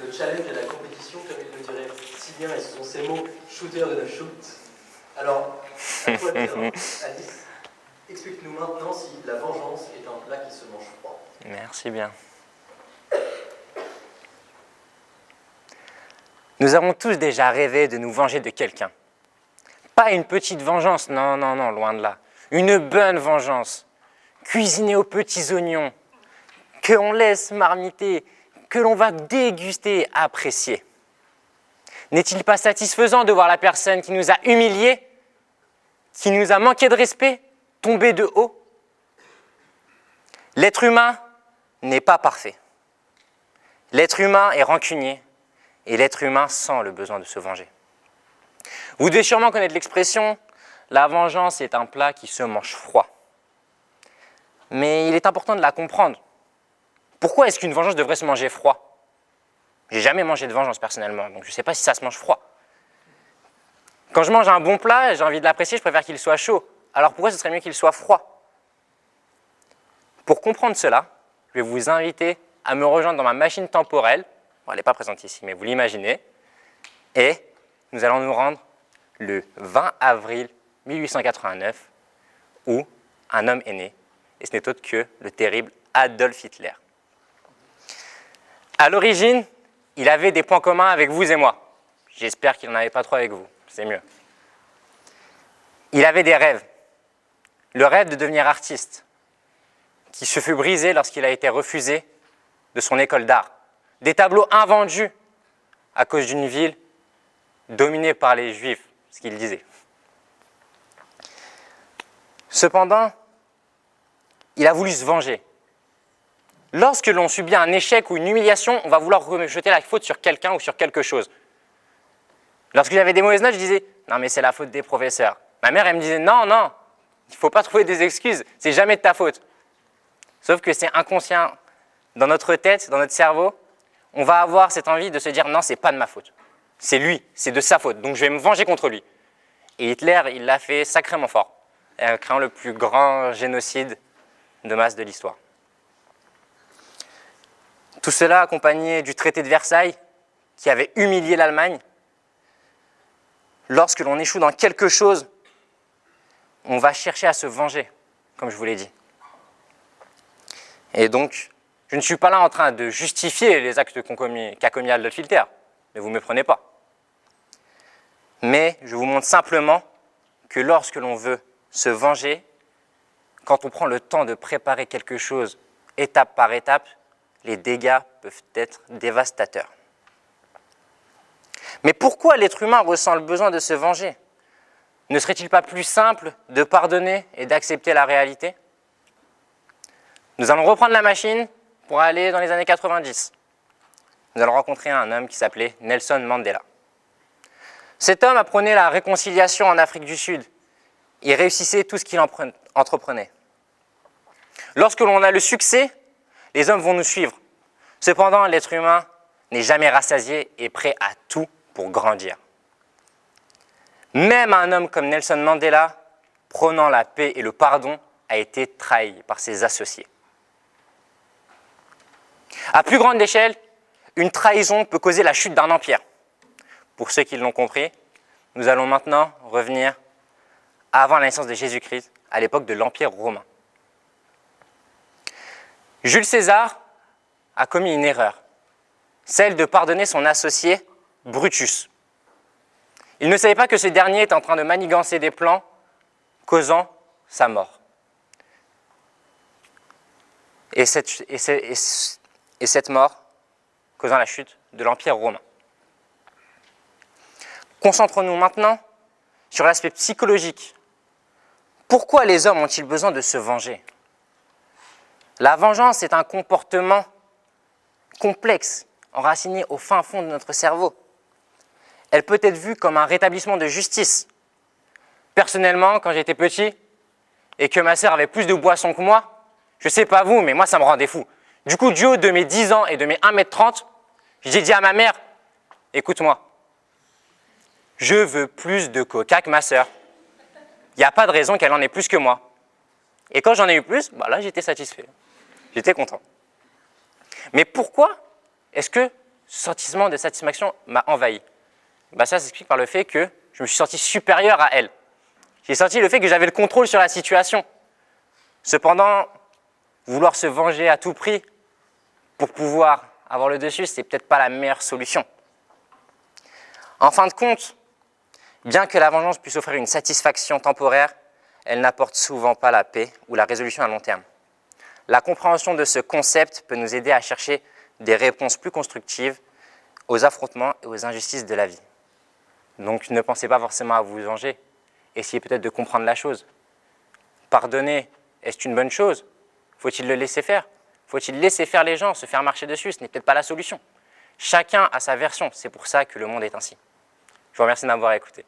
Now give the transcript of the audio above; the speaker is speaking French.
le challenge et la compétition, comme il le dirait si bien, et ce sont ces mots, shooter de la shoot. Alors, à toi de dire, Alice, explique-nous maintenant si la vengeance est un plat qui se mange froid. Merci bien. Nous avons tous déjà rêvé de nous venger de quelqu'un. Pas une petite vengeance, non, non, non, loin de là. Une bonne vengeance, cuisinée aux petits oignons, que l'on laisse marmiter, que l'on va déguster, apprécier. N'est-il pas satisfaisant de voir la personne qui nous a humiliés, qui nous a manqué de respect, tomber de haut? L'être humain n'est pas parfait. L'être humain est rancunier et l'être humain sent le besoin de se venger. Vous devez sûrement connaître l'expression « la vengeance est un plat qui se mange froid ». Mais il est important de la comprendre. Pourquoi est-ce qu'une vengeance devrait se manger froid? J'ai jamais mangé de vengeance personnellement, donc je ne sais pas si ça se mange froid. Quand je mange un bon plat, j'ai envie de l'apprécier, je préfère qu'il soit chaud. Alors pourquoi ce serait mieux qu'il soit froid? Pour comprendre cela, je vais vous inviter à me rejoindre dans ma machine temporelle. Bon, elle n'est pas présente ici, mais vous l'imaginez. Et nous allons nous rendre le 20 avril 1889, où un homme est né, et ce n'est autre que le terrible Adolf Hitler. À l'origine, il avait des points communs avec vous et moi. J'espère qu'il n'en avait pas trop avec vous, c'est mieux. Il avait des rêves. Le rêve de devenir artiste, qui se fut brisé lorsqu'il a été refusé de son école d'art. Des tableaux invendus à cause d'une ville dominée par les Juifs, ce qu'il disait. Cependant, il a voulu se venger. Lorsque l'on subit un échec ou une humiliation, on va vouloir rejeter la faute sur quelqu'un ou sur quelque chose. Lorsque j'avais des mauvaises notes, je disais « non mais c'est la faute des professeurs ». Ma mère, elle me disait « non, non, il ne faut pas trouver des excuses, c'est jamais de ta faute ». Sauf que c'est inconscient. Dans notre tête, dans notre cerveau, on va avoir cette envie de se dire « non, c'est pas de ma faute, c'est lui, c'est de sa faute, donc je vais me venger contre lui ». Et Hitler, il l'a fait sacrément fort, créant le plus grand génocide de masse de l'histoire. Tout cela accompagné du traité de Versailles, qui avait humilié l'Allemagne. Lorsque l'on échoue dans quelque chose, on va chercher à se venger, comme je vous l'ai dit. Et donc, je ne suis pas là en train de justifier les actes qu'a commis Adolf Hitler, ne vous méprenez pas. Mais je vous montre simplement que lorsque l'on veut se venger, quand on prend le temps de préparer quelque chose étape par étape, les dégâts peuvent être dévastateurs. Mais pourquoi l'être humain ressent le besoin de se venger? Ne serait-il pas plus simple de pardonner et d'accepter la réalité? Nous allons reprendre la machine pour aller dans les années 90. Nous allons rencontrer un homme qui s'appelait Nelson Mandela. Cet homme apprenait la réconciliation en Afrique du Sud. Il réussissait tout ce qu'il entreprenait. Lorsque l'on a le succès, les hommes vont nous suivre. Cependant, l'être humain n'est jamais rassasié et prêt à tout pour grandir. Même un homme comme Nelson Mandela, prônant la paix et le pardon, a été trahi par ses associés. À plus grande échelle, une trahison peut causer la chute d'un empire. Pour ceux qui l'ont compris, nous allons maintenant revenir avant la naissance de Jésus-Christ, à l'époque de l'Empire romain. Jules César a commis une erreur, celle de pardonner son associé Brutus. Il ne savait pas que ce dernier était en train de manigancer des plans causant sa mort. Et cette mort causant la chute de l'Empire romain. Concentrons-nous maintenant sur l'aspect psychologique. Pourquoi les hommes ont-ils besoin de se venger? La vengeance est un comportement complexe, enraciné au fin fond de notre cerveau. Elle peut être vue comme un rétablissement de justice. Personnellement, quand j'étais petit et que ma sœur avait plus de boissons que moi, je ne sais pas vous, mais moi ça me rendait fou. Du coup, du haut de mes 10 ans et de mes 1m30, j'ai dit à ma mère, écoute-moi, je veux plus de coca que ma sœur. Il n'y a pas de raison qu'elle en ait plus que moi. Et quand j'en ai eu plus, là j'étais satisfait. J'étais content. Mais pourquoi est-ce que ce sentiment de satisfaction m'a envahi. Ça s'explique par le fait que je me suis senti supérieur à elle. J'ai senti le fait que j'avais le contrôle sur la situation. Cependant, vouloir se venger à tout prix pour pouvoir avoir le dessus, c'est peut-être pas la meilleure solution. En fin de compte, bien que la vengeance puisse offrir une satisfaction temporaire, elle n'apporte souvent pas la paix ou la résolution à long terme. La compréhension de ce concept peut nous aider à chercher des réponses plus constructives aux affrontements et aux injustices de la vie. Donc ne pensez pas forcément à vous venger, essayez peut-être de comprendre la chose. Pardonner, est-ce une bonne chose? Faut-il le laisser faire? Faut-il laisser faire les gens, se faire marcher dessus? Ce n'est peut-être pas la solution. Chacun a sa version, c'est pour ça que le monde est ainsi. Je vous remercie de m'avoir écouté.